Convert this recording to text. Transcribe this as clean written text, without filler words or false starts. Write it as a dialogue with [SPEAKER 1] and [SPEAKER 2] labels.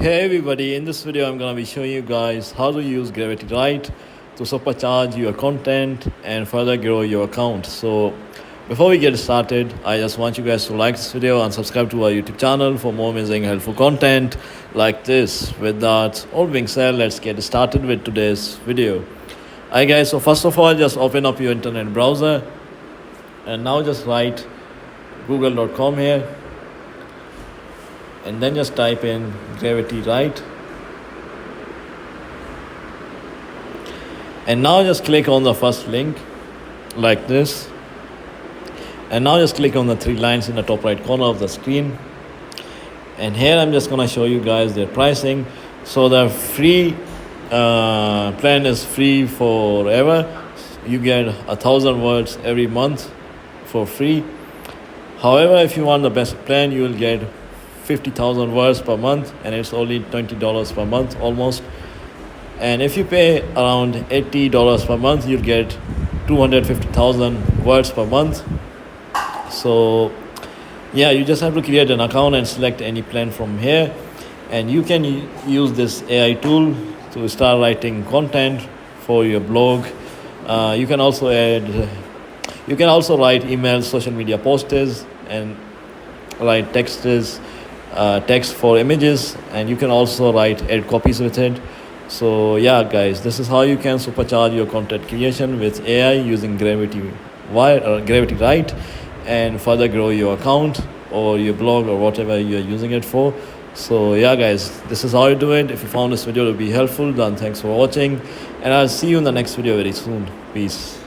[SPEAKER 1] Hey everybody, in this video I'm going to be showing you guys how to use gravitywrite to supercharge your content and further grow your account. So before we get started, I just want you guys to like this video and subscribe to our YouTube channel for more amazing helpful content like this. With that all being said, let's get started with today's video. Alright guys, so first of all just open up your internet browser and now just write google.com here. And then just type in gravitywrite, and now just click on the first link like this, and now just click on the three lines in the top right corner of the screen. And here I'm just gonna show you guys their pricing. So the free plan is free forever. You get 1,000 words every month for free. However, if you want the best plan, you will get 50,000 words per month, and it's only $20 per month almost. And if you pay around $80 per month, you'll get 250,000 words per month. So yeah, you just have to create an account and select any plan from here, and you can use this AI tool to start writing content for your blog. You can also write emails, social media posts, and write text for images, and you can also add copies with it. So yeah guys, this is how you can supercharge your content creation with AI using gravitywrite and further grow your account or your blog or whatever you're using it for. So yeah guys, this is how you do it. If you found this video to be helpful, then thanks for watching, and I'll see you in the next video very soon. Peace.